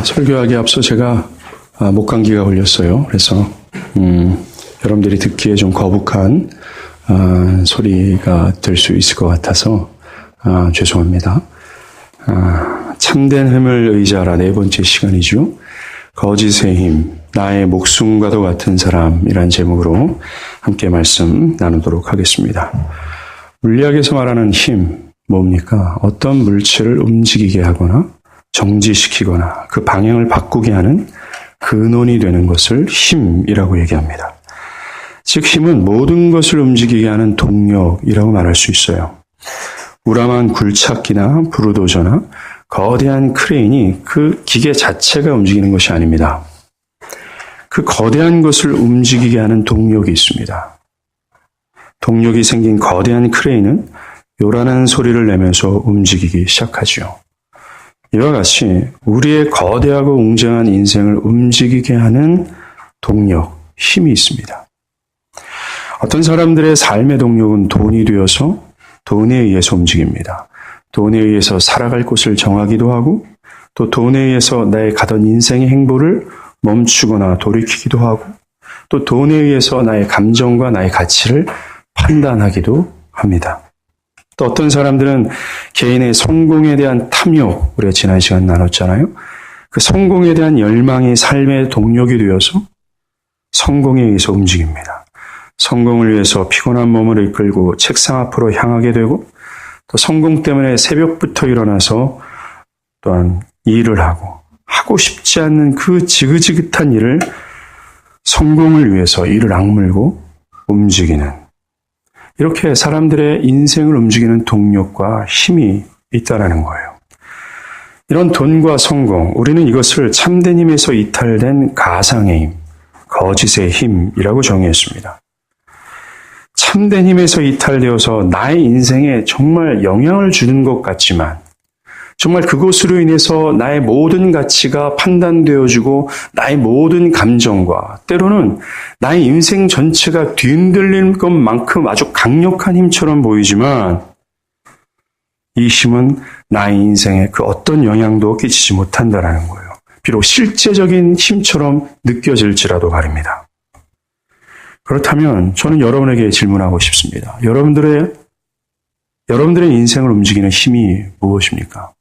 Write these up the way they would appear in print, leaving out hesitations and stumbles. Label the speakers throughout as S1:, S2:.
S1: 설교하기 앞서 제가 목감기가 걸렸어요. 그래서 여러분들이 듣기에 좀 거북한 소리가 될 수 있을 것 같아서 죄송합니다. 참된 힘을 의지하라 네 번째 시간이죠. 거짓의 힘, 나의 목숨과도 같은 사람이란 제목으로 함께 말씀 나누도록 하겠습니다. 물리학에서 말하는 힘, 뭡니까? 어떤 물체를 움직이게 하거나 정지시키거나 그 방향을 바꾸게 하는 근원이 되는 것을 힘이라고 얘기합니다. 즉 힘은 모든 것을 움직이게 하는 동력이라고 말할 수 있어요. 우람한 굴착기나 부르도저나 거대한 크레인이 그 기계 자체가 움직이는 것이 아닙니다. 그 거대한 것을 움직이게 하는 동력이 있습니다. 동력이 생긴 거대한 크레인은 요란한 소리를 내면서 움직이기 시작하죠. 이와 같이 우리의 거대하고 웅장한 인생을 움직이게 하는 동력, 힘이 있습니다. 어떤 사람들의 삶의 동력은 돈이 되어서 돈에 의해서 움직입니다. 돈에 의해서 살아갈 곳을 정하기도 하고 또 돈에 의해서 나의 가던 인생의 행보를 멈추거나 돌이키기도 하고 또 돈에 의해서 나의 감정과 나의 가치를 판단하기도 합니다. 또 어떤 사람들은 개인의 성공에 대한 탐욕, 우리가 지난 시간 나눴잖아요. 그 성공에 대한 열망이 삶의 동력이 되어서 성공에 의해서 움직입니다. 성공을 위해서 피곤한 몸을 이끌고 책상 앞으로 향하게 되고 또 성공 때문에 새벽부터 일어나서 또한 일을 하고 싶지 않는 그 지긋지긋한 일을 성공을 위해서 이를 악물고 움직이는 이렇게 사람들의 인생을 움직이는 동력과 힘이 있다는 거예요. 이런 돈과 성공, 우리는 이것을 참된 힘에서 이탈된 가상의 힘, 거짓의 힘이라고 정의했습니다. 참된 힘에서 이탈되어서 나의 인생에 정말 영향을 주는 것 같지만 정말 그것으로 인해서 나의 모든 가치가 판단되어지고 나의 모든 감정과 때로는 나의 인생 전체가 뒤흔들릴 것만큼 아주 강력한 힘처럼 보이지만 이 힘은 나의 인생에 그 어떤 영향도 끼치지 못한다는 거예요. 비록 실제적인 힘처럼 느껴질지라도 말입니다. 그렇다면 저는 여러분에게 질문하고 싶습니다. 여러분들의 인생을 움직이는 힘이 무엇입니까?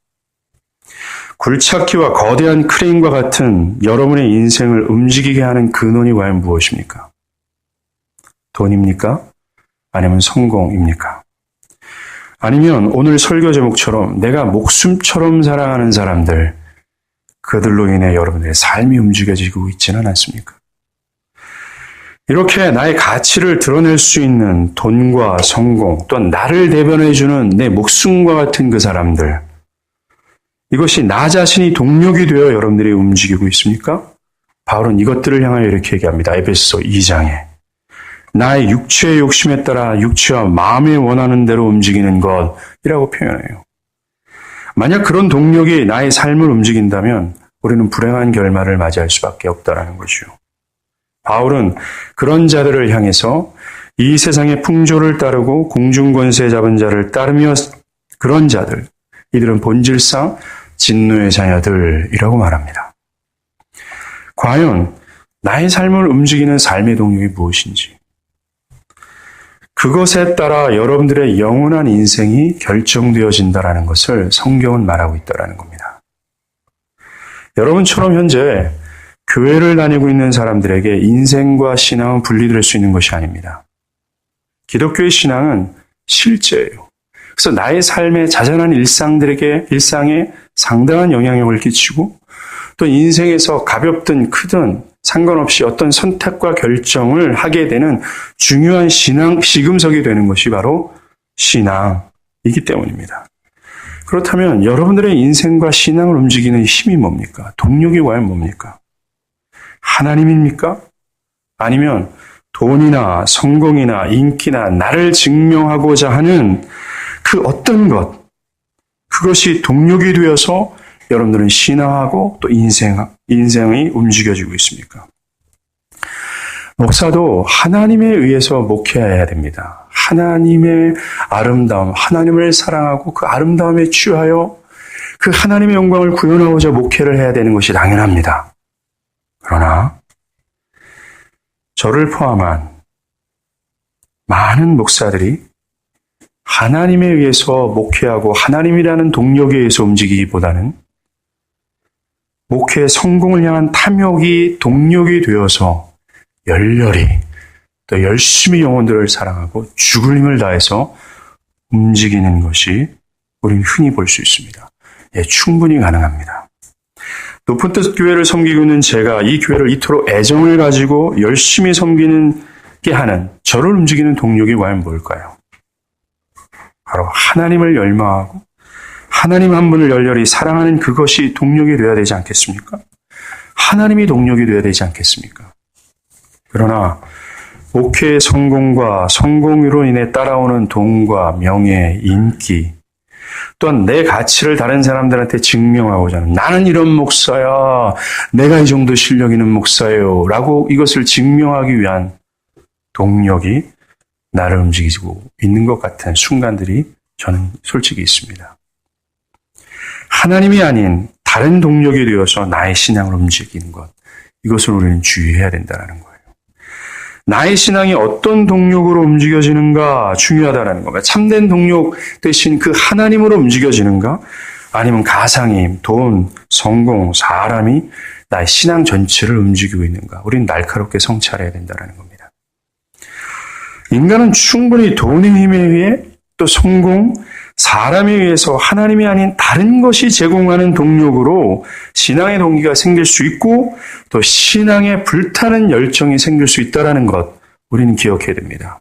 S1: 굴착기와 거대한 크레인과 같은 여러분의 인생을 움직이게 하는 근원이 과연 무엇입니까? 돈입니까? 아니면 성공입니까? 아니면 오늘 설교 제목처럼 내가 목숨처럼 사랑하는 사람들, 그들로 인해 여러분들의 삶이 움직여지고 있지는 않습니까? 이렇게 나의 가치를 드러낼 수 있는 돈과 성공, 또한 나를 대변해주는 내 목숨과 같은 그 사람들, 이것이 나 자신이 동력이 되어 여러분들이 움직이고 있습니까? 바울은 이것들을 향하여 이렇게 얘기합니다. 에베소서 2장에 나의 육체의 욕심에 따라 육체와 마음에 원하는 대로 움직이는 것이라고 표현해요. 만약 그런 동력이 나의 삶을 움직인다면 우리는 불행한 결말을 맞이할 수밖에 없다는 것이요. 바울은 그런 자들을 향해서 이 세상의 풍조를 따르고 공중권세 잡은 자를 따르며 그런 자들, 이들은 본질상 진노의 자녀들이라고 말합니다. 과연 나의 삶을 움직이는 삶의 동력이 무엇인지, 그것에 따라 여러분들의 영원한 인생이 결정되어진다는 것을 성경은 말하고 있다는 겁니다. 여러분처럼 현재 교회를 다니고 있는 사람들에게 인생과 신앙은 분리될 수 있는 것이 아닙니다. 기독교의 신앙은 실제예요. 그래서 나의 삶의 자잘한 일상에 상당한 영향력을 끼치고 또 인생에서 가볍든 크든 상관없이 어떤 선택과 결정을 하게 되는 중요한 시금석이 되는 것이 바로 신앙이기 때문입니다. 그렇다면 여러분들의 인생과 신앙을 움직이는 힘이 뭡니까? 동력이 과연 뭡니까? 하나님입니까? 아니면 돈이나 성공이나 인기나 나를 증명하고자 하는 그 어떤 것, 그것이 동력이 되어서 여러분들은 신앙하고 또 인생이 움직여지고 있습니까? 목사도 하나님에 의해서 목회해야 됩니다. 하나님의 아름다움, 하나님을 사랑하고 그 아름다움에 취하여 그 하나님의 영광을 구현하고자 목회를 해야 되는 것이 당연합니다. 그러나 저를 포함한 많은 목사들이 하나님에 의해서 목회하고 하나님이라는 동력에 의해서 움직이기보다는 목회의 성공을 향한 탐욕이 동력이 되어서 열렬히 또 열심히 영혼들을 사랑하고 죽을 힘을 다해서 움직이는 것이 우리는 흔히 볼 수 있습니다. 예, 충분히 가능합니다. 높은 뜻 교회를 섬기고 있는 제가 이 교회를 이토록 애정을 가지고 열심히 섬기게 하는 저를 움직이는 동력이 과연 뭘까요? 바로 하나님을 열망하고 하나님 한 분을 열렬히 사랑하는 그것이 동력이 되어야 되지 않겠습니까? 하나님이 동력이 되어야 되지 않겠습니까? 그러나 목회의 성공과 성공으로 인해 따라오는 돈과 명예, 인기, 또한 내 가치를 다른 사람들한테 증명하고자 하는 나는 이런 목사야, 내가 이 정도 실력 있는 목사예요 라고 이것을 증명하기 위한 동력이 나를 움직이고 있는 것 같은 순간들이 저는 솔직히 있습니다. 하나님이 아닌 다른 동력이 되어서 나의 신앙을 움직이는 것, 이것을 우리는 주의해야 된다는 거예요. 나의 신앙이 어떤 동력으로 움직여지는가 중요하다는 겁니다. 참된 동력 대신 그 하나님으로 움직여지는가? 아니면 가상의 힘, 돈, 성공, 사람이 나의 신앙 전체를 움직이고 있는가? 우리는 날카롭게 성찰해야 된다는 겁니다. 인간은 충분히 돈의 힘에 의해 또 성공, 사람에 의해서 하나님이 아닌 다른 것이 제공하는 동력으로 신앙의 동기가 생길 수 있고 또 신앙에 불타는 열정이 생길 수 있다는 것 우리는 기억해야 됩니다.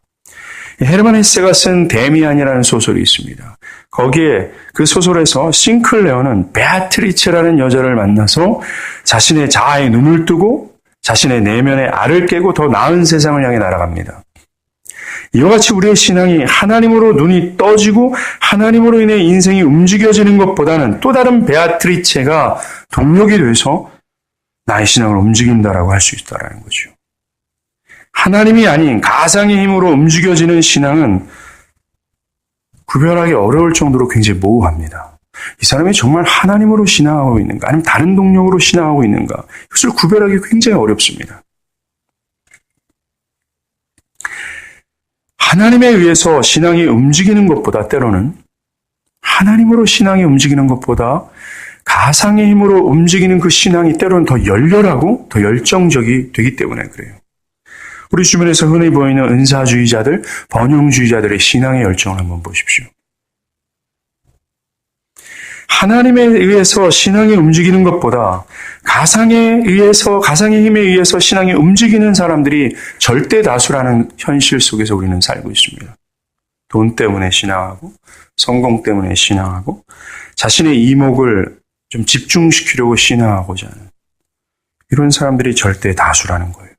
S1: 헤르만 헤세가 쓴 데미안이라는 소설이 있습니다. 거기에 그 소설에서 싱클레어는 베아트리체라는 여자를 만나서 자신의 자아에 눈을 뜨고 자신의 내면의 알을 깨고 더 나은 세상을 향해 날아갑니다. 이와 같이 우리의 신앙이 하나님으로 눈이 떠지고 하나님으로 인해 인생이 움직여지는 것보다는 또 다른 베아트리체가 동력이 돼서 나의 신앙을 움직인다라고 할 수 있다는 거죠. 하나님이 아닌 가상의 힘으로 움직여지는 신앙은 구별하기 어려울 정도로 굉장히 모호합니다. 이 사람이 정말 하나님으로 신앙하고 있는가 아니면 다른 동력으로 신앙하고 있는가 이것을 구별하기 굉장히 어렵습니다. 하나님에 의해서 신앙이 움직이는 것보다 때로는 하나님으로 신앙이 움직이는 것보다 가상의 힘으로 움직이는 그 신앙이 때로는 더 열렬하고 더 열정적이 되기 때문에 그래요. 우리 주변에서 흔히 보이는 은사주의자들, 번영주의자들의 신앙의 열정을 한번 보십시오. 하나님에 의해서 신앙이 움직이는 것보다 가상의 힘에 의해서 신앙이 움직이는 사람들이 절대 다수라는 현실 속에서 우리는 살고 있습니다. 돈 때문에 신앙하고, 성공 때문에 신앙하고, 자신의 이목을 좀 집중시키려고 신앙하고자 하는 이런 사람들이 절대 다수라는 거예요.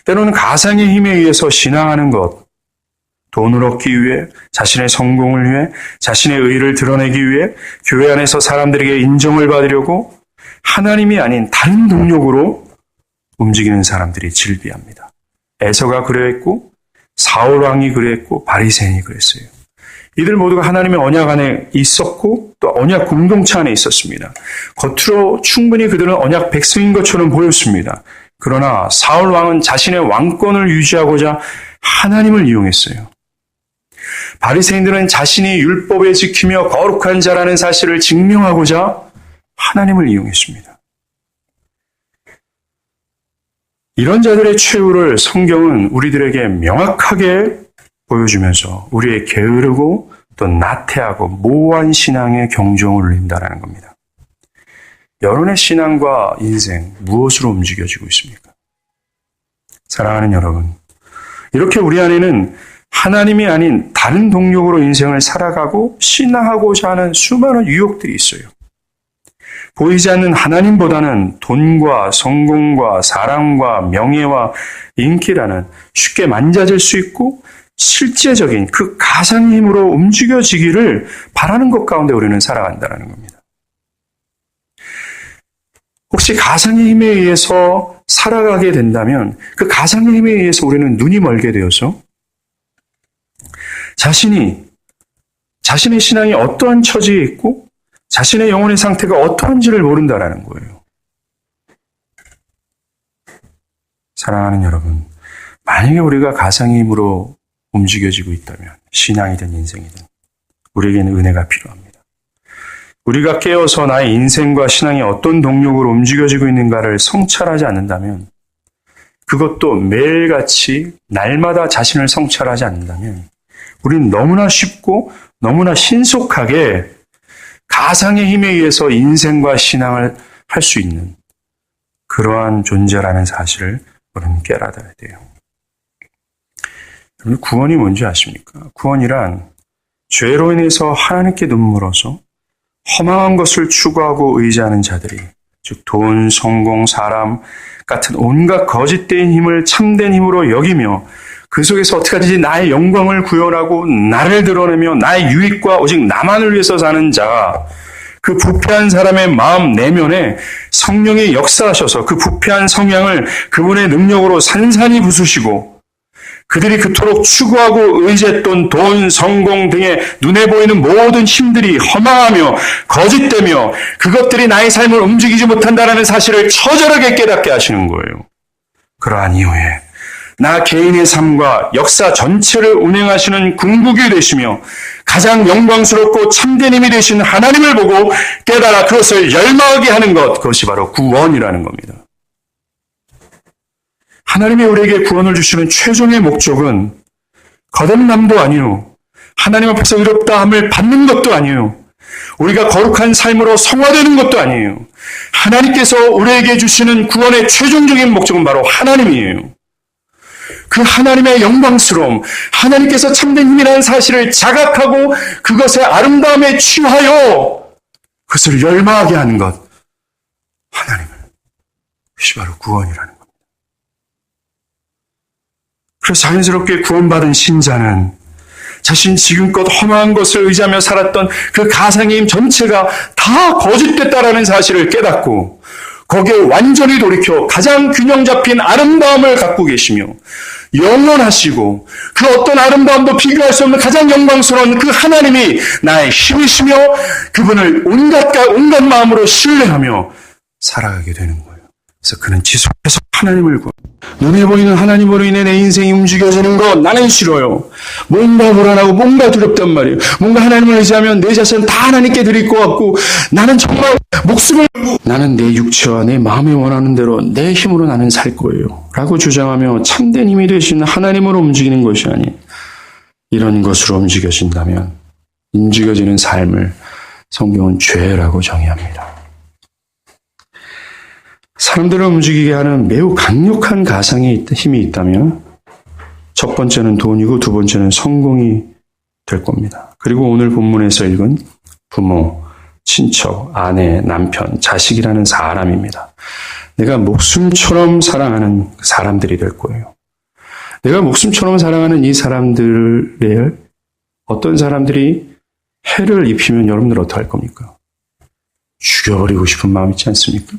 S1: 때로는 가상의 힘에 의해서 신앙하는 것, 돈을 얻기 위해, 자신의 성공을 위해, 자신의 의의를 드러내기 위해, 교회 안에서 사람들에게 인정을 받으려고 하나님이 아닌 다른 동력으로 움직이는 사람들이 질비합니다. 에서가 그랬고, 사울 왕이 그랬고, 바리새인이 그랬어요. 이들 모두가 하나님의 언약 안에 있었고, 또 언약 공동체 안에 있었습니다. 겉으로 충분히 그들은 언약 백성인 것처럼 보였습니다. 그러나 사울 왕은 자신의 왕권을 유지하고자 하나님을 이용했어요. 바리새인들은 자신이 율법에 지키며 거룩한 자라는 사실을 증명하고자 하나님을 이용했습니다. 이런 자들의 최후를 성경은 우리들에게 명확하게 보여주면서 우리의 게으르고 또 나태하고 모호한 신앙의 경종을 울린다는 겁니다. 여러분의 신앙과 인생 무엇으로 움직여지고 있습니까? 사랑하는 여러분, 이렇게 우리 안에는 하나님이 아닌 다른 동력으로 인생을 살아가고 신앙하고자 하는 수많은 유혹들이 있어요. 보이지 않는 하나님보다는 돈과 성공과 사랑과 명예와 인기라는 쉽게 만져질 수 있고 실제적인 그 가상의 힘으로 움직여지기를 바라는 것 가운데 우리는 살아간다는 겁니다. 혹시 가상의 힘에 의해서 살아가게 된다면 그 가상의 힘에 의해서 우리는 눈이 멀게 되어서 자신의 신앙이 어떠한 처지에 있고 자신의 영혼의 상태가 어떠한지를 모른다라는 거예요. 사랑하는 여러분, 만약에 우리가 가상의 힘으로 움직여지고 있다면 신앙이든 인생이든 우리에게는 은혜가 필요합니다. 우리가 깨어서 나의 인생과 신앙이 어떤 동력으로 움직여지고 있는가를 성찰하지 않는다면, 그것도 매일같이 날마다 자신을 성찰하지 않는다면 우리는 너무나 쉽고 너무나 신속하게 가상의 힘에 의해서 인생과 신앙을 할 수 있는 그러한 존재라는 사실을 우리는 깨달아야 돼요. 여러분, 구원이 뭔지 아십니까? 구원이란 죄로 인해서 하나님께 눈물어서 허망한 것을 추구하고 의지하는 자들이, 즉 돈, 성공, 사람 같은 온갖 거짓된 힘을 참된 힘으로 여기며 그 속에서 어떻게 하든지 나의 영광을 구현하고 나를 드러내며 나의 유익과 오직 나만을 위해서 사는 자가, 그 부패한 사람의 마음 내면에 성령이 역사하셔서 그 부패한 성향을 그분의 능력으로 산산히 부수시고, 그들이 그토록 추구하고 의지했던 돈, 성공 등의 눈에 보이는 모든 힘들이 허망하며 거짓되며 그것들이 나의 삶을 움직이지 못한다는 사실을 처절하게 깨닫게 하시는 거예요. 그러한 이후에 나 개인의 삶과 역사 전체를 운행하시는 궁극이 되시며 가장 영광스럽고 참된 힘이 되신 하나님을 보고 깨달아 그것을 열망하게 하는 것, 그것이 바로 구원이라는 겁니다. 하나님이 우리에게 구원을 주시는 최종의 목적은 거듭남도 아니요, 하나님 앞에서 의롭다함을 받는 것도 아니에요, 우리가 거룩한 삶으로 성화되는 것도 아니에요. 하나님께서 우리에게 주시는 구원의 최종적인 목적은 바로 하나님이에요. 그 하나님의 영광스러움, 하나님께서 참된 힘이라는 사실을 자각하고 그것의 아름다움에 취하여 그것을 열망하게 하는 것, 하나님을, 그것이 바로 구원이라는 겁니다. 그래서 자연스럽게 구원받은 신자는 자신 지금껏 허망한 것을 의지하며 살았던 그 가상의 힘 전체가 다 거짓됐다라는 사실을 깨닫고 거기에 완전히 돌이켜 가장 균형 잡힌 아름다움을 갖고 계시며 영원하시고 그 어떤 아름다움도 비교할 수 없는 가장 영광스러운 그 하나님이 나의 힘이시며 그분을 온갖 마음으로 신뢰하며 살아가게 되는 거예요. 그래서 그는 지속해서 하나님을 눈에 보이는 하나님으로 인해 내 인생이 움직여지는 것 나는 싫어요. 뭔가 불안하고 뭔가 두렵단 말이에요. 뭔가 하나님을 의지하면 내 자신은 다 하나님께 드릴 것 같고 나는 정말 목숨을 나는 내 육체와 내 마음이 원하는 대로 내 힘으로 나는 살 거예요 라고 주장하며 참된 힘이 되신 하나님으로 움직이는 것이 아닌 이런 것으로 움직여진다면 움직여지는 삶을 성경은 죄라고 정의합니다. 사람들을 움직이게 하는 매우 강력한 가상의 힘이 있다면 첫 번째는 돈이고 두 번째는 성공이 될 겁니다. 그리고 오늘 본문에서 읽은 부모, 친척, 아내, 남편, 자식이라는 사람입니다. 내가 목숨처럼 사랑하는 사람들이 될 거예요. 내가 목숨처럼 사랑하는 이 사람들의 어떤 사람들이 해를 입히면 여러분들 어떻게 할 겁니까? 죽여버리고 싶은 마음 있지 않습니까?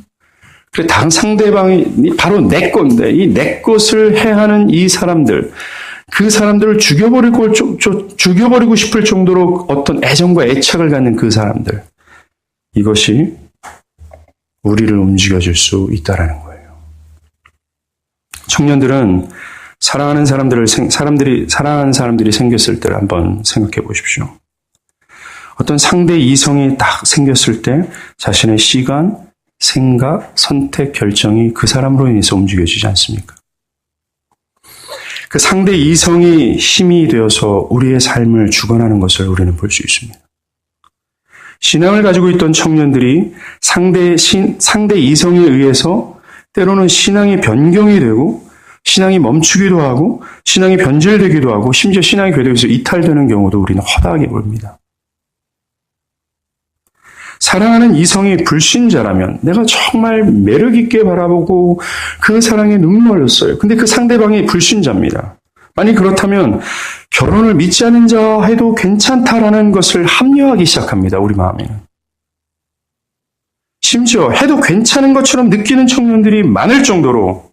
S1: 그래, 다른 상대방이 바로 내 건데, 이 내 것을 해하는 이 사람들, 그 사람들을 죽여버리고 싶을 정도로 어떤 애정과 애착을 갖는 그 사람들, 이것이 우리를 움직여줄 수 있다라는 거예요. 청년들은 사랑하는 사람들이 생겼을 때를 한번 생각해 보십시오. 어떤 상대 이성이 딱 생겼을 때 자신의 시간, 생각, 선택, 결정이 그 사람으로 인해서 움직여지지 않습니까? 그 상대 이성이 힘이 되어서 우리의 삶을 주관하는 것을 우리는 볼 수 있습니다. 신앙을 가지고 있던 청년들이 상대 이성에 의해서 때로는 신앙이 변경이 되고 신앙이 멈추기도 하고 신앙이 변질되기도 하고 심지어 신앙이 궤도에서 이탈되는 경우도 우리는 허다하게 봅니다. 사랑하는 이성이 불신자라면 내가 정말 매력 있게 바라보고 그 사랑에 눈물 흘렸어요. 근데 그 상대방이 불신자입니다. 만약 그렇다면 결혼을 믿지 않은 자 해도 괜찮다라는 것을 합리화하기 시작합니다. 우리 마음에는. 심지어 해도 괜찮은 것처럼 느끼는 청년들이 많을 정도로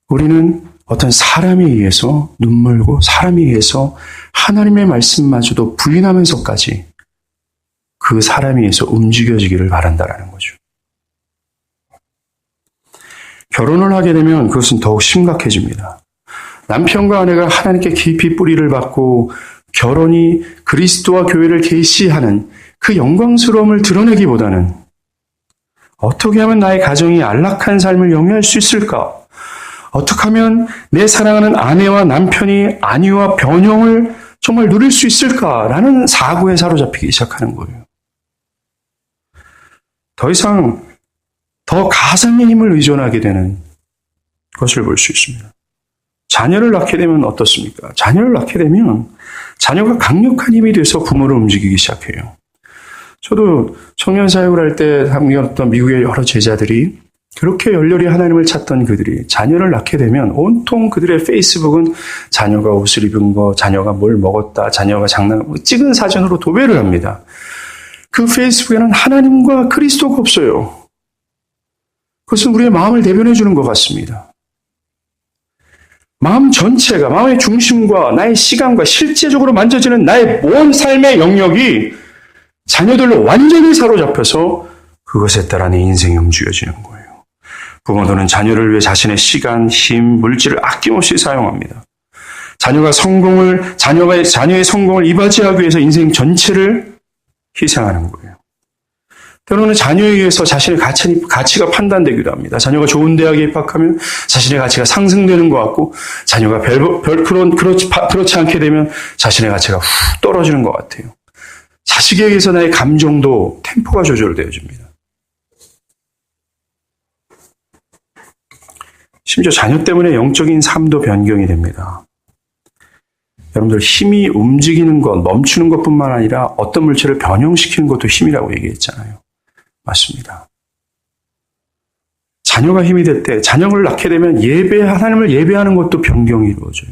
S1: 우리는 어떤 사람에 의해서 눈물고 사람에 의해서 하나님의 말씀마저도 부인하면서까지 그 사람에 의해서 움직여지기를 바란다라는 거죠. 결혼을 하게 되면 그것은 더욱 심각해집니다. 남편과 아내가 하나님께 깊이 뿌리를 받고 결혼이 그리스도와 교회를 계시하는 그 영광스러움을 드러내기보다는 어떻게 하면 나의 가정이 안락한 삶을 영위할 수 있을까? 어떻게 하면 내 사랑하는 아내와 남편이 안위와 번영을 정말 누릴 수 있을까라는 사고에 사로잡히기 시작하는 거예요. 더 이상 더 가상의 힘을 의존하게 되는 것을 볼 수 있습니다. 자녀를 낳게 되면 어떻습니까? 자녀를 낳게 되면 자녀가 강력한 힘이 돼서 부모를 움직이기 시작해요. 저도 청년 사역을 할 때 함께했던 미국의 여러 제자들이 그렇게 열렬히 하나님을 찾던 그들이 자녀를 낳게 되면 온통 그들의 페이스북은 자녀가 옷을 입은 거, 자녀가 뭘 먹었다, 자녀가 장난하고 찍은 사진으로 도배를 합니다. 그 페이스북에는 하나님과 그리스도가 없어요. 그것은 우리의 마음을 대변해 주는 것 같습니다. 마음 전체가, 마음의 중심과 나의 시간과 실제적으로 만져지는 나의 온 삶의 영역이 자녀들로 완전히 사로잡혀서 그것에 따라 내 인생이 움직여지는 거예요. 부모들은 자녀를 위해 자신의 시간, 힘, 물질을 아낌없이 사용합니다. 자녀의 성공을 이바지하기 위해서 인생 전체를 희생하는 거예요. 때로는 자녀에 의해서 자신의 가치가 판단되기도 합니다. 자녀가 좋은 대학에 입학하면 자신의 가치가 상승되는 것 같고, 자녀가 그렇지 않게 되면 자신의 가치가 훅 떨어지는 것 같아요. 자식에 의해서 나의 감정도 템포가 조절되어집니다. 심지어 자녀 때문에 영적인 삶도 변경이 됩니다. 여러분들 힘이 움직이는 것, 멈추는 것뿐만 아니라 어떤 물체를 변형시키는 것도 힘이라고 얘기했잖아요. 맞습니다. 자녀가 힘이 될 때, 자녀를 낳게 되면 하나님을 예배하는 것도 변경이 이루어져요.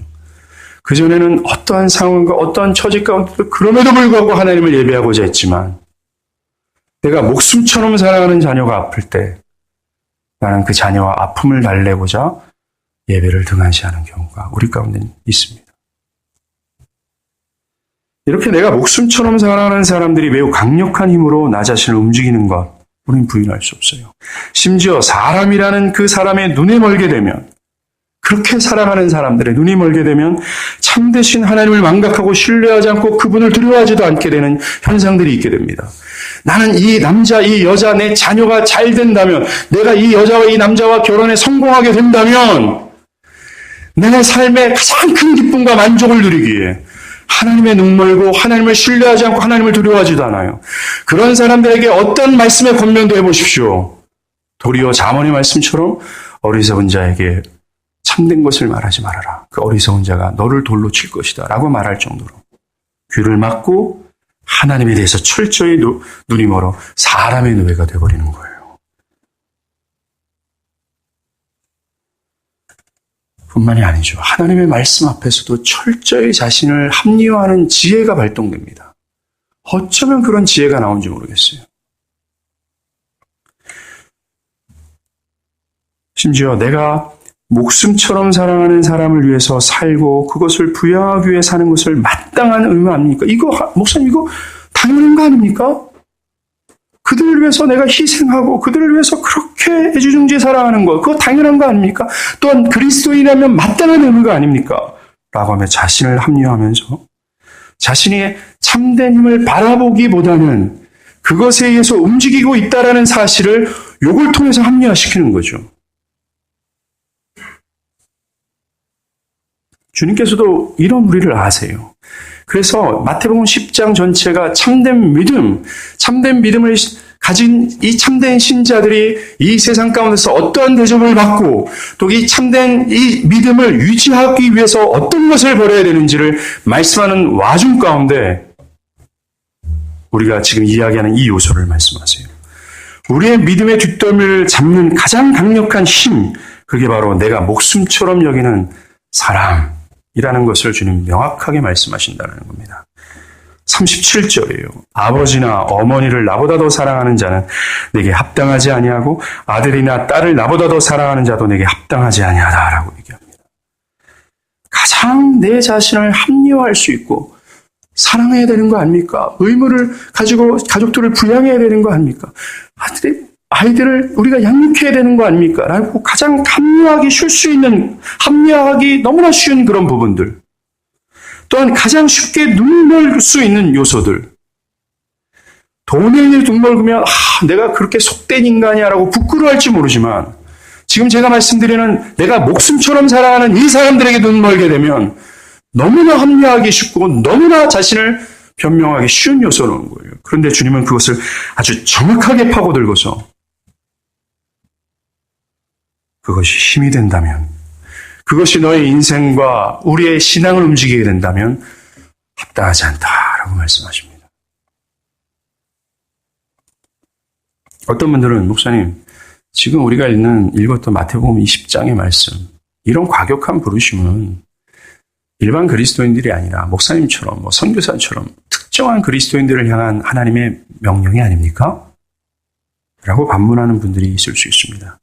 S1: 그전에는 어떠한 상황과 어떠한 처지 가운데 그럼에도 불구하고 하나님을 예배하고자 했지만, 내가 목숨처럼 사랑하는 자녀가 아플 때 나는 그 자녀와 아픔을 달래고자 예배를 등한시하는 경우가 우리 가운데 있습니다. 이렇게 내가 목숨처럼 사랑하는 사람들이 매우 강력한 힘으로 나 자신을 움직이는 것, 우리는 부인할 수 없어요. 심지어 사람이라는 그 사람의 눈에 멀게 되면, 그렇게 사랑하는 사람들의 눈이 멀게 되면 참되신 하나님을 망각하고 신뢰하지 않고 그분을 두려워하지도 않게 되는 현상들이 있게 됩니다. 나는 이 남자, 이 여자, 내 자녀가 잘 된다면, 내가 이 여자와 이 남자와 결혼에 성공하게 된다면 내 삶의 가장 큰 기쁨과 만족을 누리기에 하나님의 눈 멀고 하나님을 신뢰하지 않고 하나님을 두려워하지도 않아요. 그런 사람들에게 어떤 말씀의 권면도 해보십시오. 도리어 잠언의 말씀처럼 어리석은 자에게 참된 것을 말하지 말아라. 그 어리석은 자가 너를 돌로 칠 것이다 라고 말할 정도로 귀를 막고 하나님에 대해서 철저히 눈이 멀어 사람의 노예가 되어버리는 거예요. 뿐만이 아니죠. 하나님의 말씀 앞에서도 철저히 자신을 합리화하는 지혜가 발동됩니다. 어쩌면 그런 지혜가 나온지 모르겠어요. 심지어 내가 목숨처럼 사랑하는 사람을 위해서 살고 그것을 부여하기 위해 사는 것을 마땅한 의무 아닙니까? 목사님 이거 당연한 거 아닙니까? 그들을 위해서 내가 희생하고 그들을 위해서 그렇게 애지중지 사랑하는 것, 그거 당연한 거 아닙니까? 또한 그리스도인이라면 마땅한 의무가 아닙니까? 라고 하며 자신을 합리화하면서 자신의 참된 힘을 바라보기보다는 그것에 의해서 움직이고 있다라는 사실을 욕을 통해서 합리화시키는 거죠. 주님께서도 이런 우리를 아세요. 그래서 마태복음 10장 전체가 참된 믿음을 가진 이 참된 신자들이 이 세상 가운데서 어떠한 대접을 받고 또 이 참된 이 믿음을 유지하기 위해서 어떤 것을 벌여야 되는지를 말씀하는 와중 가운데 우리가 지금 이야기하는 이 요소를 말씀하세요. 우리의 믿음의 뒷덜미를 잡는 가장 강력한 힘, 그게 바로 내가 목숨처럼 여기는 사랑이라는 것을 주님 명확하게 말씀하신다는 겁니다. 37절이에요. 아버지나 어머니를 나보다 더 사랑하는 자는 내게 합당하지 아니하고 아들이나 딸을 나보다 더 사랑하는 자도 내게 합당하지 아니하다라고 얘기합니다. 가장 내 자신을 합리화할 수 있고 사랑해야 되는 거 아닙니까? 의무를 가지고 가족들을 부양해야 되는 거 아닙니까? 아이들을 우리가 양육해야 되는 거 아닙니까? 라고 가장 합리화하기 쉴 수 있는, 합리화하기 너무나 쉬운 그런 부분들. 또한 가장 쉽게 눈멀 수 있는 요소들. 돈에 눈멀으면 내가 그렇게 속된 인간이야라고 부끄러워할지 모르지만 지금 제가 말씀드리는 내가 목숨처럼 살아가는 이 사람들에게 눈멀게 되면 너무나 합리화하기 쉽고 너무나 자신을 변명하기 쉬운 요소라는 거예요. 그런데 주님은 그것을 아주 정확하게 파고들고서 그것이 힘이 된다면, 그것이 너의 인생과 우리의 신앙을 움직이게 된다면 합당하지 않다라고 말씀하십니다. 어떤 분들은 목사님, 지금 우리가 읽었던 마태복음 20장의 말씀, 이런 과격한 부르심은 일반 그리스도인들이 아니라 목사님처럼 선교사처럼 특정한 그리스도인들을 향한 하나님의 명령이 아닙니까? 라고 반문하는 분들이 있을 수 있습니다.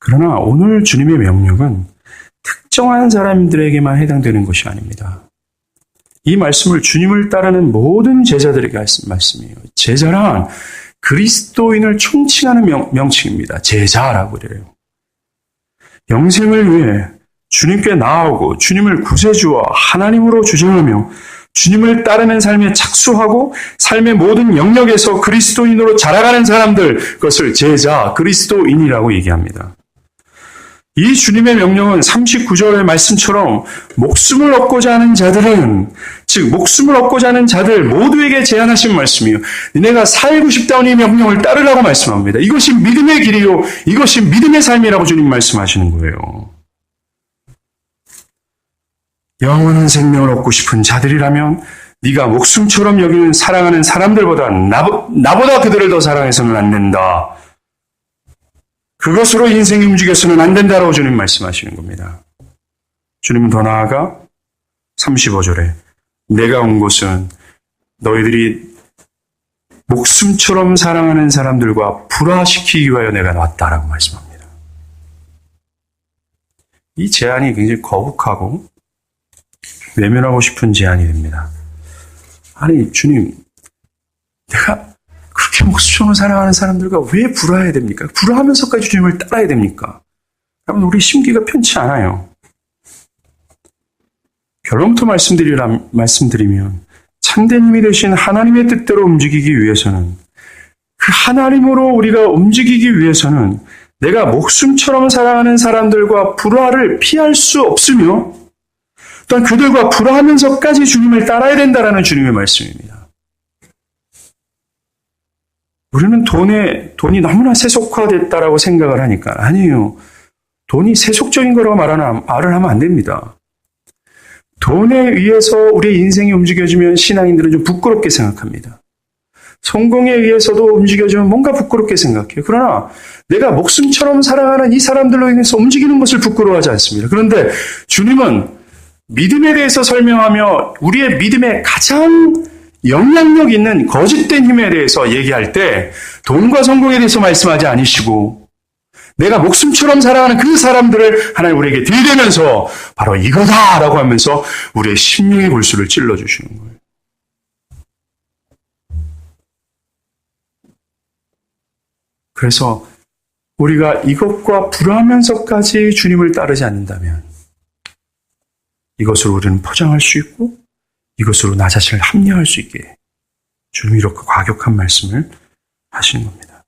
S1: 그러나 오늘 주님의 명령은 특정한 사람들에게만 해당되는 것이 아닙니다. 이 말씀을 주님을 따르는 모든 제자들에게 하신 말씀이에요. 제자란 그리스도인을 총칭하는 명칭입니다. 제자라고 그래요. 영생을 위해 주님께 나아오고 주님을 구세주와 하나님으로 주장하며 주님을 따르는 삶에 착수하고 삶의 모든 영역에서 그리스도인으로 자라가는 사람들, 그것을 제자, 그리스도인이라고 얘기합니다. 이 주님의 명령은 39절의 말씀처럼 목숨을 얻고자 하는 자들은, 즉 목숨을 얻고자 하는 자들 모두에게 제안하신 말씀이에요. 너네가 살고 싶다는 이 명령을 따르라고 말씀합니다. 이것이 믿음의 길이요, 이것이 믿음의 삶이라고 주님 말씀하시는 거예요. 영원한 생명을 얻고 싶은 자들이라면 네가 목숨처럼 여기는 사랑하는 사람들보다 나보다 그들을 더 사랑해서는 안 된다. 그것으로 인생이 움직여서는 안 된다라고 주님 말씀하시는 겁니다. 주님은 더 나아가 35절에 내가 온 곳은 너희들이 목숨처럼 사랑하는 사람들과 불화시키기 위하여 내가 왔다라고 말씀합니다. 이 제안이 굉장히 거북하고 외면하고 싶은 제안이 됩니다. 아니 주님, 내가 그렇게 목숨처럼 사랑하는 사람들과 왜 불화해야 됩니까? 불화하면서까지 주님을 따라야 됩니까? 여러분, 우리 심기가 편치 않아요. 결론부터 말씀드리면 참된 힘이 되신 하나님의 뜻대로 움직이기 위해서는, 그 하나님으로 우리가 움직이기 위해서는 내가 목숨처럼 사랑하는 사람들과 불화를 피할 수 없으며 또한 그들과 불화하면서까지 주님을 따라야 된다라는 주님의 말씀입니다. 우리는 돈이 너무나 세속화됐다라고 생각을 하니까, 아니에요. 돈이 세속적인 거라고 말을 하면 안 됩니다. 돈에 의해서 우리의 인생이 움직여지면 신앙인들은 좀 부끄럽게 생각합니다. 성공에 의해서도 움직여지면 뭔가 부끄럽게 생각해요. 그러나 내가 목숨처럼 사랑하는 이 사람들로 인해서 움직이는 것을 부끄러워하지 않습니다. 그런데 주님은 믿음에 대해서 설명하며 우리의 믿음에 가장 영향력 있는 거짓된 힘에 대해서 얘기할 때 돈과 성공에 대해서 말씀하지 않으시고 내가 목숨처럼 사랑하는 그 사람들을 하나님 우리에게 들이대면서 바로 이거다라고 하면서 우리의 심령의 골수를 찔러주시는 거예요. 그래서 우리가 이것과 불화하면서까지 주님을 따르지 않는다면 이것으로 우리는 포장할 수 있고 이것으로 나 자신을 합리화할 수 있게 주님이 이렇게 과격한 말씀을 하시는 겁니다.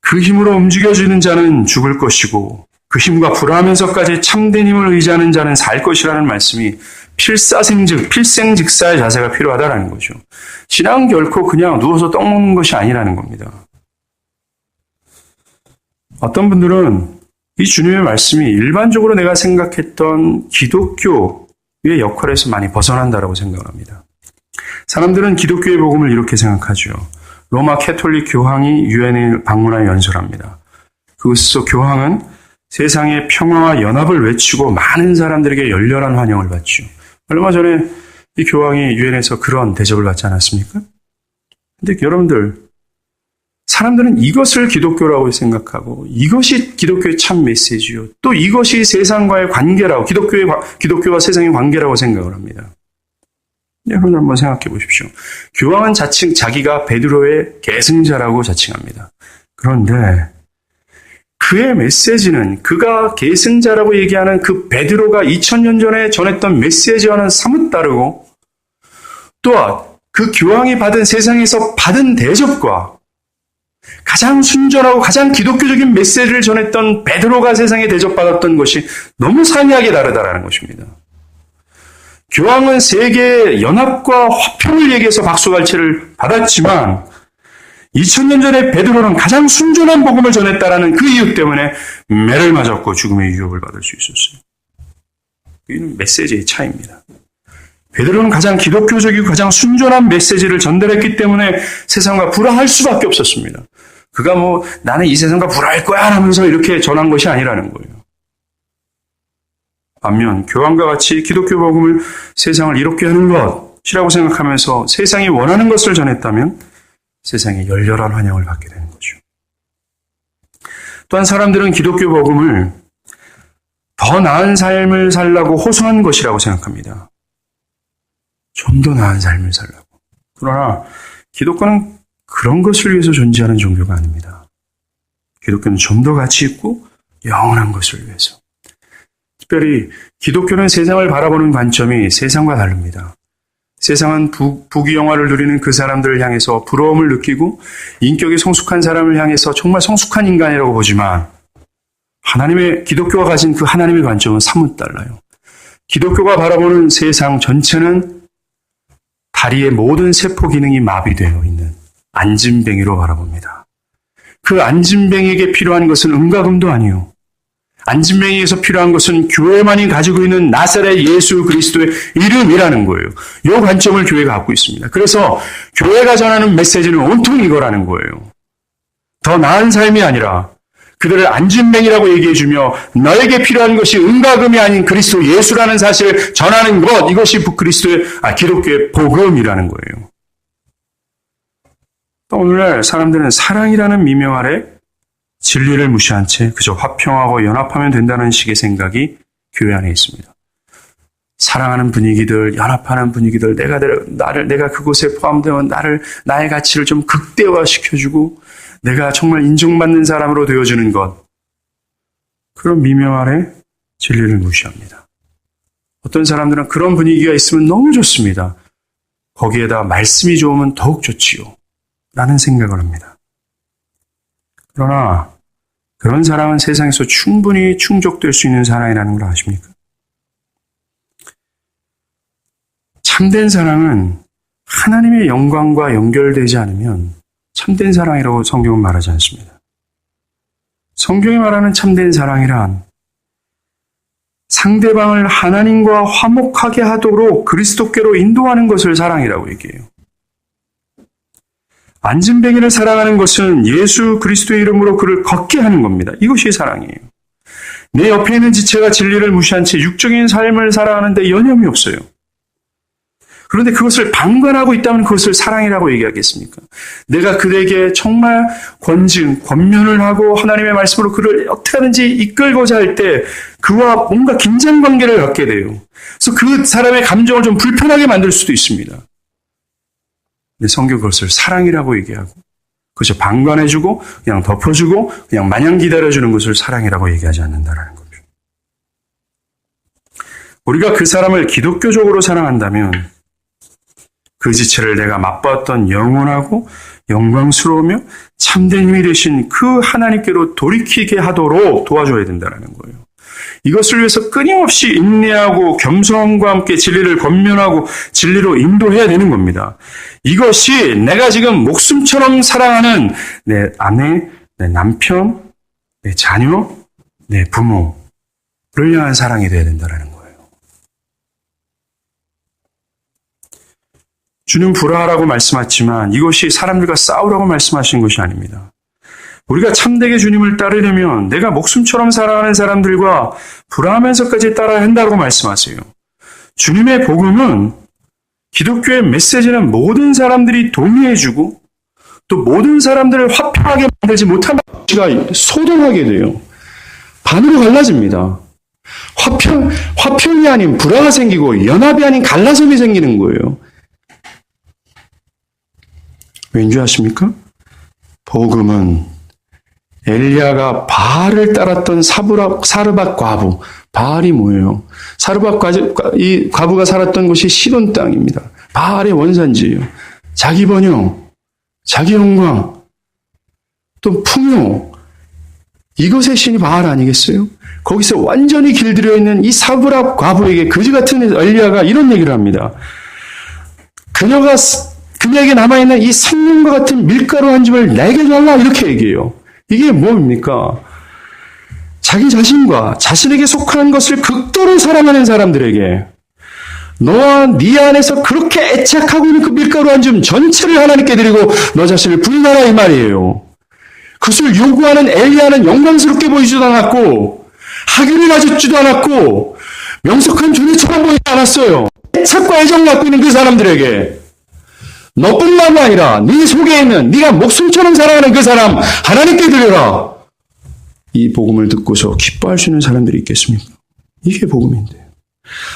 S1: 그 힘으로 움직여지는 자는 죽을 것이고 그 힘과 불화하면서까지 참된 힘을 의지하는 자는 살 것이라는 말씀이 필생즉사의 자세가 필요하다는 거죠. 신앙은 결코 그냥 누워서 떡 먹는 것이 아니라는 겁니다. 어떤 분들은 이 주님의 말씀이 일반적으로 내가 생각했던 기독교의 역할에서 많이 벗어난다라고 생각을 합니다. 사람들은 기독교의 복음을 이렇게 생각하죠. 로마 캐톨릭 교황이 유엔을 방문하여 연설합니다. 그것에서 교황은 세상의 평화와 연합을 외치고 많은 사람들에게 열렬한 환영을 받죠. 얼마 전에 이 교황이 유엔에서 그런 대접을 받지 않았습니까? 근데 여러분들, 사람들은 이것을 기독교라고 생각하고 이것이 기독교의 참 메시지요. 또 이것이 세상과의 관계라고 기독교와 세상의 관계라고 생각을 합니다. 여러분 한번 생각해 보십시오. 교황은 자칭 자기가 베드로의 계승자라고 자칭합니다. 그런데 그의 메시지는 그가 계승자라고 얘기하는 그 베드로가 2000년 전에 전했던 메시지와는 사뭇 다르고 또한 그 교황이 받은 세상에서 받은 대접과 가장 순전하고 가장 기독교적인 메시지를 전했던 베드로가 세상에 대접받았던 것이 너무 상이하게 다르다라는 것입니다. 교황은 세계의 연합과 화평을 얘기해서 박수갈채를 받았지만 2000년 전에 베드로는 가장 순전한 복음을 전했다라는 그 이유 때문에 매를 맞았고 죽음의 유혹을 받을 수 있었어요. 이는 메시지의 차이입니다. 베드로는 가장 기독교적이고 가장 순전한 메시지를 전달했기 때문에 세상과 불화할 수밖에 없었습니다. 그가 나는 이 세상과 불화할 거야 하면서 이렇게 전한 것이 아니라는 거예요. 반면 교황과 같이 기독교 복음을 세상을 이롭게 하는 것이라고 생각하면서 세상이 원하는 것을 전했다면 세상에 열렬한 환영을 받게 되는 거죠. 또한 사람들은 기독교 복음을 더 나은 삶을 살라고 호소한 것이라고 생각합니다. 좀 더 나은 삶을 살라고. 그러나 기독교는 그런 것을 위해서 존재하는 종교가 아닙니다. 기독교는 좀 더 가치 있고 영원한 것을 위해서. 특별히 기독교는 세상을 바라보는 관점이 세상과 다릅니다. 세상은 부귀영화를 누리는 그 사람들을 향해서 부러움을 느끼고 인격이 성숙한 사람을 향해서 정말 성숙한 인간이라고 보지만 기독교가 가진 그 하나님의 관점은 사뭇 달라요. 기독교가 바라보는 세상 전체는 다리의 모든 세포 기능이 마비되어 있는 안진뱅이로 바라봅니다. 그 안진뱅이에게 필요한 것은 은과금도 아니요. 안진뱅이에서 필요한 것은 교회만이 가지고 있는 나사렛 예수 그리스도의 이름이라는 거예요. 이 관점을 교회가 갖고 있습니다. 그래서 교회가 전하는 메시지는 온통 이거라는 거예요. 더 나은 삶이 아니라 그들을 안진뱅이라고 얘기해주며 너에게 필요한 것이 은과금이 아닌 그리스도 예수라는 사실을 전하는 것, 이것이 기독교의 복음이라는 거예요. 또 오늘날 사람들은 사랑이라는 미명 아래 진리를 무시한 채 그저 화평하고 연합하면 된다는 식의 생각이 교회 안에 있습니다. 사랑하는 분위기들, 연합하는 분위기들, 내가 그곳에 포함되면 나의 가치를 좀 극대화시켜주고 내가 정말 인정받는 사람으로 되어주는 것. 그런 미명 아래 진리를 무시합니다. 어떤 사람들은 그런 분위기가 있으면 너무 좋습니다. 거기에다 말씀이 좋으면 더욱 좋지요. 라는 생각을 합니다. 그러나 그런 사랑은 세상에서 충분히 충족될 수 있는 사랑이라는 걸 아십니까? 참된 사랑은 하나님의 영광과 연결되지 않으면 참된 사랑이라고 성경은 말하지 않습니다. 성경이 말하는 참된 사랑이란 상대방을 하나님과 화목하게 하도록 그리스도께로 인도하는 것을 사랑이라고 얘기해요. 안진뱅이를 사랑하는 것은 예수 그리스도의 이름으로 그를 걷게 하는 겁니다. 이것이 사랑이에요. 내 옆에 있는 지체가 진리를 무시한 채 육적인 삶을 살아가는데 여념이 없어요. 그런데 그것을 방관하고 있다면 그것을 사랑이라고 얘기하겠습니까? 내가 그에게 정말 권면을 하고 하나님의 말씀으로 그를 어떻게 하든지 이끌고자 할 때 그와 뭔가 긴장 관계를 갖게 돼요. 그래서 그 사람의 감정을 좀 불편하게 만들 수도 있습니다. 근데 성경 그것을 사랑이라고 얘기하고 그것을 방관해주고 그냥 덮어주고 그냥 마냥 기다려주는 것을 사랑이라고 얘기하지 않는다라는 거죠. 우리가 그 사람을 기독교적으로 사랑한다면 그 지체를 내가 맛봤던 영원하고 영광스러우며 참된 힘이 되신 그 하나님께로 돌이키게 하도록 도와줘야 된다는 거예요. 이것을 위해서 끊임없이 인내하고 겸손과 함께 진리를 권면하고 진리로 인도해야 되는 겁니다. 이것이 내가 지금 목숨처럼 사랑하는 내 아내, 내 남편, 내 자녀, 내 부모를 향한 사랑이 되어야 된다는 거예요. 주는 불화하라고 말씀하지만 이것이 사람들과 싸우라고 말씀하신 것이 아닙니다. 우리가 참되게 주님을 따르려면 내가 목숨처럼 사랑하는 사람들과 불화하면서까지 따라야 한다고 말씀하세요. 주님의 복음은 기독교의 메시지는 모든 사람들이 동의해주고 또 모든 사람들을 화평하게 만들지 못한 도시가 소동하게 돼요. 반으로 갈라집니다. 화평이 아닌 불화가 생기고 연합이 아닌 갈라섬이 생기는 거예요. 왠지 아십니까? 복음은 엘리야가 바알을 따랐던 사르밧 과부, 바알이 뭐예요? 사르밧 이 과부가 살았던 곳이 시돈 땅입니다. 바알의 원산지예요. 자기 번영, 자기 영광, 또 풍요, 이것의 신이 바알 아니겠어요? 거기서 완전히 길들여 있는 이 사르밧 과부에게 그지 같은 엘리야가 이런 얘기를 합니다. 그녀에게 남아있는 이 생명과 같은 밀가루 한 줌을 내게 달라, 이렇게 얘기해요. 이게 뭡니까? 자기 자신과 자신에게 속한 것을 극도로 사랑하는 사람들에게 너와 네 안에서 그렇게 애착하고 있는 그 밀가루 한 줌 전체를 하나님께 드리고 너 자신을 부인하라, 이 말이에요. 그것을 요구하는 엘리야는 영광스럽게 보이지도 않았고 학위를 가졌지도 않았고 명석한 존에 처음 보이지 않았어요. 애착과 애정 갖고 있는 그 사람들에게 너뿐만 아니라 네 속에 있는 네가 목숨처럼 사랑하는 그 사람 하나님께 드려라. 이 복음을 듣고서 기뻐할 수 있는 사람들이 있겠습니까? 이게 복음인데.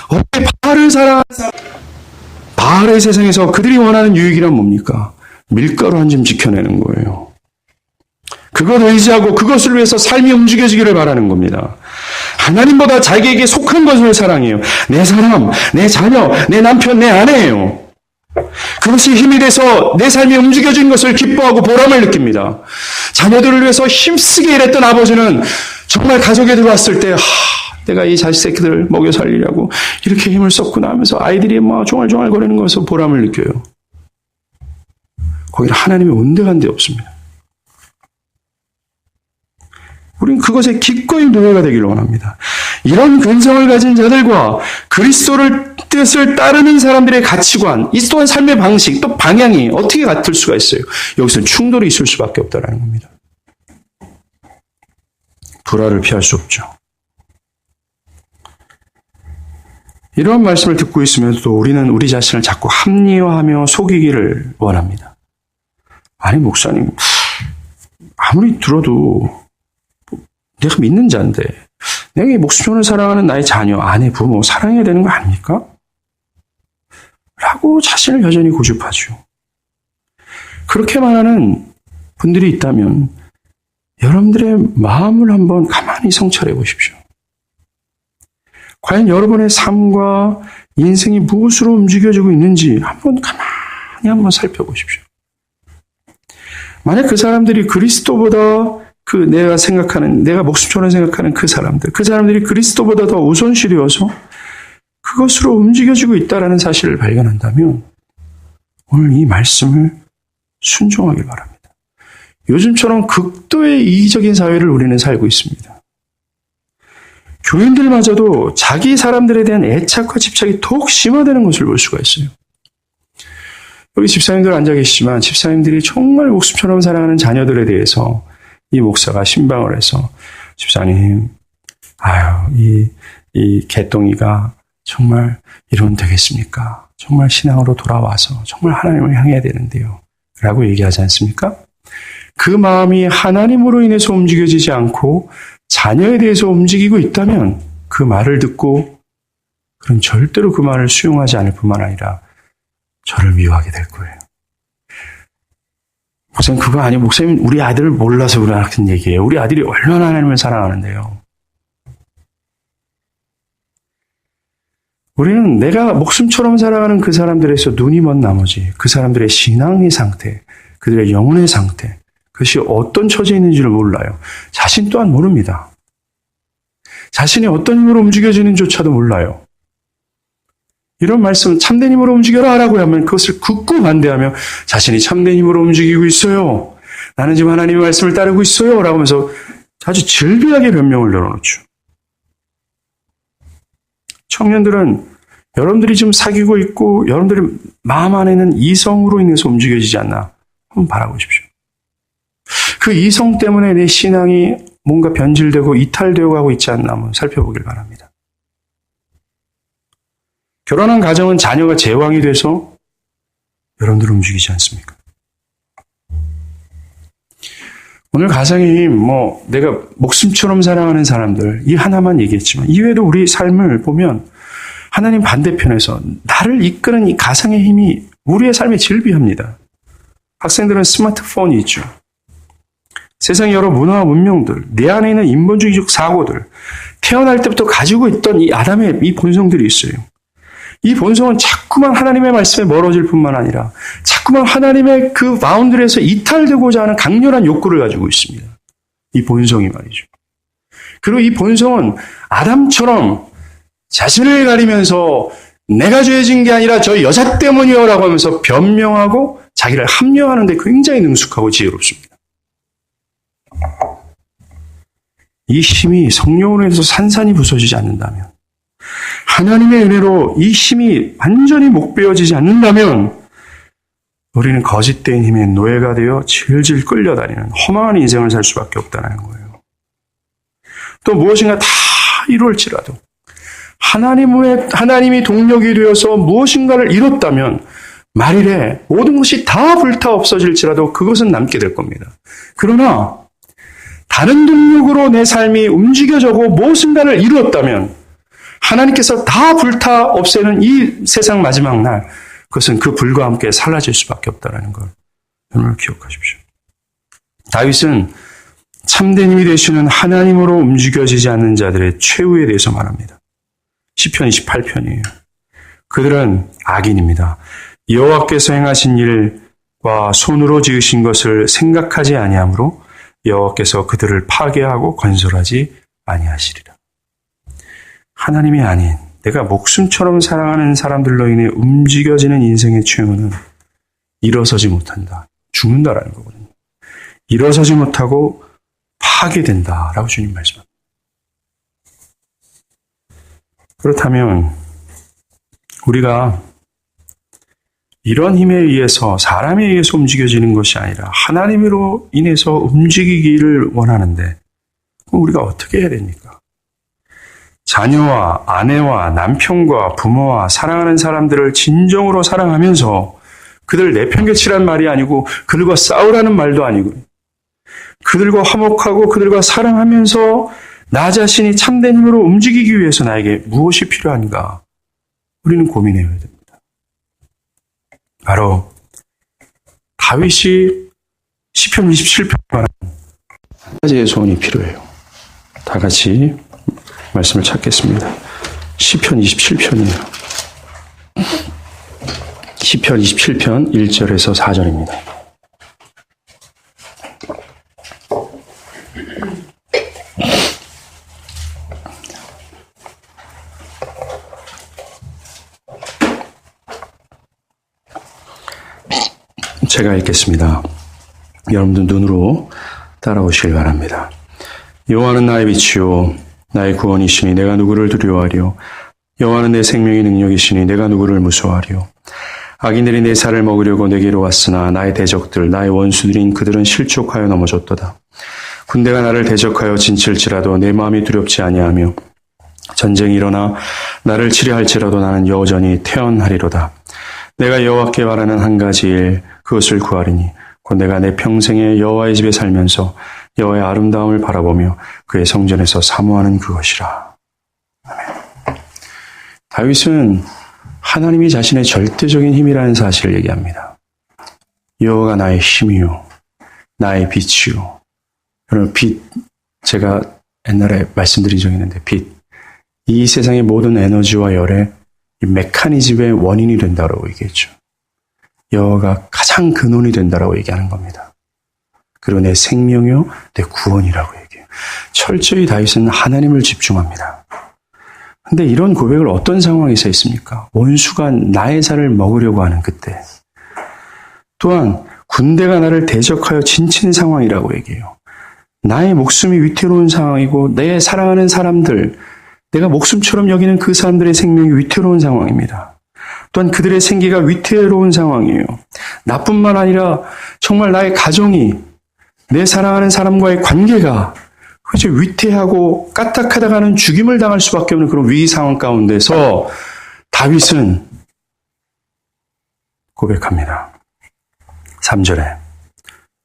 S1: 어떻게 바알을 사랑하는 사람, 바알의 세상에서 그들이 원하는 유익이란 뭡니까? 밀가루 한 점 지켜내는 거예요. 그것 의지하고 그것을 위해서 삶이 움직여지기를 바라는 겁니다. 하나님보다 자기에게 속한 것을 사랑해요. 내 사람, 내 자녀, 내 남편, 내 아내예요. 그것이 힘이 돼서 내 삶이 움직여진 것을 기뻐하고 보람을 느낍니다. 자녀들을 위해서 힘쓰게 일했던 아버지는 정말 가족에 들어왔을 때 내가 이 자식 새끼들 먹여 살리려고 이렇게 힘을 썼구나 하면서 아이들이 막 종알종알 거리는 것에서 보람을 느껴요. 거기는 하나님의 온데간 데 없습니다. 우린 그것에 기꺼이 노예가 되기를 원합니다. 이런 근성을 가진 자들과 그리스도를 뜻을 따르는 사람들의 가치관, 이 또한 삶의 방식, 또 방향이 어떻게 같을 수가 있어요? 여기서는 충돌이 있을 수밖에 없다는 겁니다. 불화를 피할 수 없죠. 이러한 말씀을 듣고 있으면서도 우리는 우리 자신을 자꾸 합리화하며 속이기를 원합니다. 아니 목사님, 아무리 들어도 내가 믿는 자인데 내가 이 목숨을 사랑하는 나의 자녀, 아내, 부모 사랑해야 되는 거 아닙니까? 라고 자신을 여전히 고집하죠. 그렇게 말하는 분들이 있다면 여러분들의 마음을 한번 가만히 성찰해 보십시오. 과연 여러분의 삶과 인생이 무엇으로 움직여지고 있는지 가만히 한번 살펴보십시오. 만약 그 사람들이 그리스도보다 내가 목숨처럼 생각하는 그 사람들이 그리스도보다 더 우선시 되어서 그것으로 움직여지고 있다는 사실을 발견한다면 오늘 이 말씀을 순종하길 바랍니다. 요즘처럼 극도의 이기적인 사회를 우리는 살고 있습니다. 교인들마저도 자기 사람들에 대한 애착과 집착이 더욱 심화되는 것을 볼 수가 있어요. 여기 집사님들 앉아 계시지만 집사님들이 정말 목숨처럼 사랑하는 자녀들에 대해서 이 목사가 신방을 해서 집사님, 이 개똥이가 정말 이러면 되겠습니까? 정말 신앙으로 돌아와서 정말 하나님을 향해야 되는데요. 라고 얘기하지 않습니까? 그 마음이 하나님으로 인해서 움직여지지 않고 자녀에 대해서 움직이고 있다면 그 말을 듣고 그럼 절대로 그 말을 수용하지 않을 뿐만 아니라 저를 미워하게 될 거예요. 목사님 그거 아니에요. 목사님 우리 아들을 몰라서 그런 얘기예요. 우리 아들이 얼마나 하나님을 사랑하는데요. 우리는 내가 목숨처럼 살아가는 그 사람들에서 눈이 먼 나머지 그 사람들의 신앙의 상태, 그들의 영혼의 상태, 그것이 어떤 처지에 있는지를 몰라요. 자신 또한 모릅니다. 자신이 어떤 힘으로 움직여지는지조차도 몰라요. 이런 말씀, 참된 힘으로 움직여라 라고 하면 그것을 극구 반대하며 자신이 참된 힘으로 움직이고 있어요. 나는 지금 하나님의 말씀을 따르고 있어요. 라고 하면서 아주 즐비하게 변명을 늘어놓죠. 청년들은 여러분들이 지금 사귀고 있고 여러분들의 마음 안에는 이성으로 인해서 움직여지지 않나 한번 바라보십시오. 그 이성 때문에 내 신앙이 뭔가 변질되고 이탈되어 가고 있지 않나 한번 살펴보길 바랍니다. 결혼한 가정은 자녀가 제왕이 돼서 여러분들 움직이지 않습니까? 오늘 가상의 힘, 내가 목숨처럼 사랑하는 사람들, 이 하나만 얘기했지만, 이외에도 우리 삶을 보면, 하나님 반대편에서 나를 이끄는 이 가상의 힘이 우리의 삶에 질비합니다. 학생들은 스마트폰이 있죠. 세상의 여러 문화와 문명들, 내 안에 있는 인본주의적 사고들, 태어날 때부터 가지고 있던 이 아담의 이 본성들이 있어요. 이 본성은 자꾸만 하나님의 말씀에 멀어질 뿐만 아니라 자꾸만 하나님의 그 바운드리에서 이탈되고자 하는 강렬한 욕구를 가지고 있습니다. 이 본성이 말이죠. 그리고 이 본성은 아담처럼 자신을 가리면서 내가 죄진 게 아니라 저 여자 때문이요라고 하면서 변명하고 자기를 합리화하는 데 굉장히 능숙하고 지혜롭습니다. 이 힘이 성령으로 인해서 산산이 부서지지 않는다면, 하나님의 은혜로 이 힘이 완전히 목베어지지 않는다면 우리는 거짓된 힘의 노예가 되어 질질 끌려다니는 허망한 인생을 살 수밖에 없다는 거예요. 또 무엇인가 다 이룰지라도 하나님이 동력이 되어서 무엇인가를 이뤘다면 말일에 모든 것이 다 불타 없어질지라도 그것은 남게 될 겁니다. 그러나 다른 동력으로 내 삶이 움직여져고 무엇인가를 이루었다면 하나님께서 다 불타 없애는 이 세상 마지막 날, 그것은 그 불과 함께 사라질 수밖에 없다는 걸 여러분 기억하십시오. 다윗은 참된 힘이 되시는 하나님으로 움직여지지 않는 자들의 최후에 대해서 말합니다. 시편 28편이에요. 그들은 악인입니다. 여호와께서 행하신 일과 손으로 지으신 것을 생각하지 아니하므로 여호와께서 그들을 파괴하고 건설하지 아니하시리라. 하나님이 아닌 내가 목숨처럼 사랑하는 사람들로 인해 움직여지는 인생의 최후는 일어서지 못한다. 죽는다라는 거거든요. 일어서지 못하고 파괴된다라고 주님 말씀합니다. 그렇다면 우리가 이런 힘에 의해서, 사람에 의해서 움직여지는 것이 아니라 하나님으로 인해서 움직이기를 원하는데 그럼 우리가 어떻게 해야 됩니까? 자녀와 아내와 남편과 부모와 사랑하는 사람들을 진정으로 사랑하면서 그들 내팽개치란 말이 아니고 그들과 싸우라는 말도 아니고 그들과 화목하고 그들과 사랑하면서 나 자신이 참된 힘으로 움직이기 위해서 나에게 무엇이 필요한가? 우리는 고민해야 됩니다. 바로 다윗이 시편 27편에 말한 한 가지의 소원이 필요해요. 다 같이 말씀을 찾겠습니다. 시편 27편이에요. 시편 27편 1절에서 4절입니다. 제가 읽겠습니다. 여러분들 눈으로 따라오시길 바랍니다. 여호와는 나의 빛이요 나의 구원이시니 내가 누구를 두려워하리요. 여호와는 내 생명의 능력이시니 내가 누구를 무서워하리요. 악인들이 내 살을 먹으려고 내게로 왔으나 나의 대적들 나의 원수들인 그들은 실족하여 넘어졌도다. 군대가 나를 대적하여 진칠지라도 내 마음이 두렵지 아니하며 전쟁이 일어나 나를 치려할지라도 나는 여전히 태연하리로다. 내가 여호와께 바라는 한 가지 일 그것을 구하리니 곧 내가 내 평생에 여호와의 집에 살면서 여호와의 아름다움을 바라보며 그의 성전에서 사모하는 그것이라. 아멘. 다윗은 하나님이 자신의 절대적인 힘이라는 사실을 얘기합니다. 여호와가 나의 힘이요 나의 빛이요. 여러분 빛, 제가 옛날에 말씀드린 적이 있는데 빛, 이 세상의 모든 에너지와 열의 이 메커니즘의 원인이 된다고 얘기했죠. 여호와가 가장 근원이 된다라고 얘기하는 겁니다. 그리고 내 생명이요 내 구원이라고 얘기해요. 철저히 다윗은 하나님을 집중합니다. 근데 이런 고백을 어떤 상황에서 했습니까? 원수가 나의 살을 먹으려고 하는 그때. 또한 군대가 나를 대적하여 진친 상황이라고 얘기해요. 나의 목숨이 위태로운 상황이고 내 사랑하는 사람들, 내가 목숨처럼 여기는 그 사람들의 생명이 위태로운 상황입니다. 또한 그들의 생기가 위태로운 상황이에요. 나뿐만 아니라 정말 나의 가정이, 내 사랑하는 사람과의 관계가 그저 위태하고 까딱하다가는 죽임을 당할 수밖에 없는 그런 위기 상황 가운데서 다윗은 고백합니다. 3절에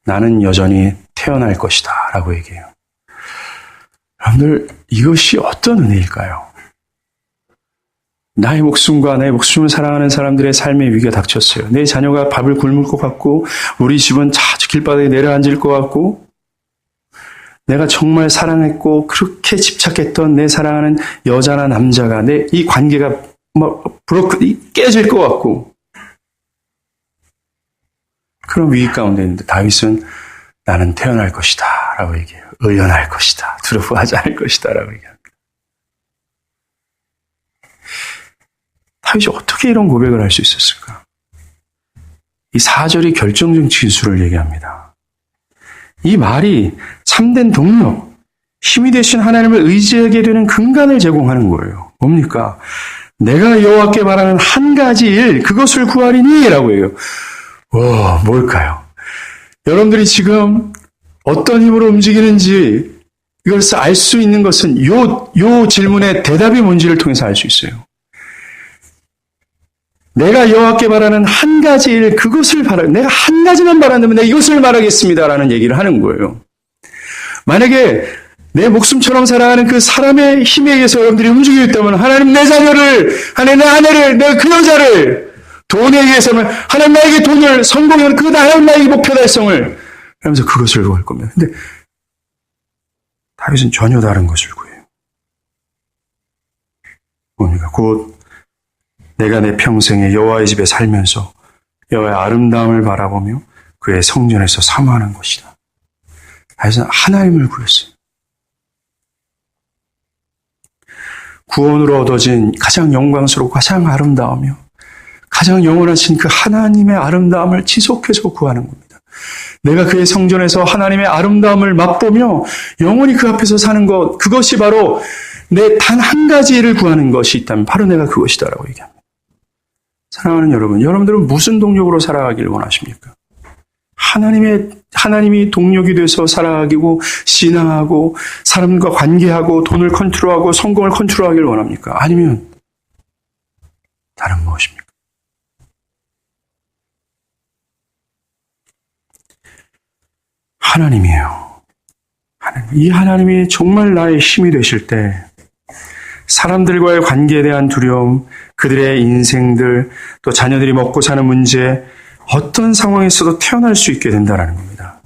S1: 나는 여전히 태어날 것이다 라고 얘기해요. 여러분들, 이것이 어떤 은혜일까요? 나의 목숨과 내 목숨을 사랑하는 사람들의 삶의 위기가 닥쳤어요. 내 자녀가 밥을 굶을 것 같고, 우리 집은 자주 길바닥에 내려앉을 것 같고, 내가 정말 사랑했고 그렇게 집착했던 내 사랑하는 여자나 남자가 내 이 관계가 깨질 것 같고, 그런 위기 가운데 있는데 다윗은 나는 태어날 것이다 라고 얘기해요. 의연할 것이다. 두려워하지 않을 것이다 라고 얘기합니다. 다윗이 어떻게 이런 고백을 할 수 있었을까? 이 4절이 결정적 진수를 얘기합니다. 이 말이 참된 동력, 힘이 되신 하나님을 의지하게 되는 근간을 제공하는 거예요. 뭡니까? 내가 여호와께 말하는 한 가지 일, 그것을 구하리니 라고 해요. 뭘까요? 여러분들이 지금 어떤 힘으로 움직이는지 이걸 알 수 있는 것은 요 질문의 대답이 뭔지를 통해서 알 수 있어요. 내가 여호와께 바라는 한 가지 일, 그것을 내가 한 가지만 바란다면 내가 이것을 말하겠습니다라는 얘기를 하는 거예요. 만약에 내 목숨처럼 살아가는 그 사람의 힘에 의해서 여러분들이 움직이고 있다면, 하나님 내 자녀를, 하나님 내 아내를, 내가 그 여자를, 돈에 의해서는 하나님 나에게 돈을, 성공을, 그 하나님 나에게 목표 달성을 하면서 그것을 구할 겁니다. 근데 다윗은 전혀 다른 것을 구해요. 뭡니까? 곧 내가 내 평생에 여호와의 집에 살면서 여호와의 아름다움을 바라보며 그의 성전에서 사모하는 것이다. 다윗은 하나님을 구했어요. 구원으로 얻어진 가장 영광스럽고 가장 아름다우며 가장 영원하신 그 하나님의 아름다움을 지속해서 구하는 겁니다. 내가 그의 성전에서 하나님의 아름다움을 맛보며 영원히 그 앞에서 사는 것, 그것이 바로 내 단 한 가지 일을 구하는 것이 있다면 바로 내가 그것이다라고 얘기합니다. 사랑하는 여러분, 여러분들은 무슨 동력으로 살아가길 원하십니까? 하나님이 동력이 돼서 살아가고 신앙하고 사람과 관계하고 돈을 컨트롤하고 성공을 컨트롤하길 원합니까? 아니면 다른 무엇입니까? 하나님이에요. 이 하나님이 정말 나의 힘이 되실 때 사람들과의 관계에 대한 두려움, 그들의 인생들, 또 자녀들이 먹고 사는 문제, 어떤 상황에서도 태어날 수 있게 된다는 겁니다.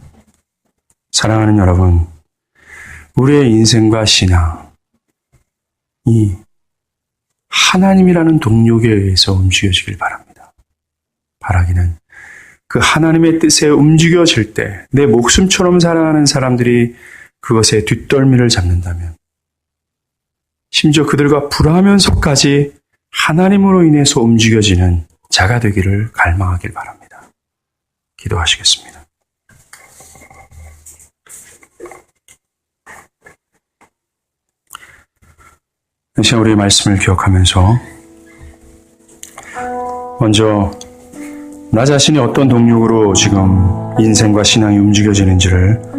S1: 사랑하는 여러분, 우리의 인생과 신앙, 이 하나님이라는 동력에 의해서 움직여지길 바랍니다. 바라기는 그 하나님의 뜻에 움직여질 때 내 목숨처럼 살아가는 사람들이 그것에 뒷덜미를 잡는다면, 심지어 그들과 불하면서까지 하나님으로 인해서 움직여지는 자가 되기를 갈망하길 바랍니다. 기도하시겠습니다. 이 시간 우리의 말씀을 기억하면서 먼저 나 자신이 어떤 동력으로 지금 인생과 신앙이 움직여지는지를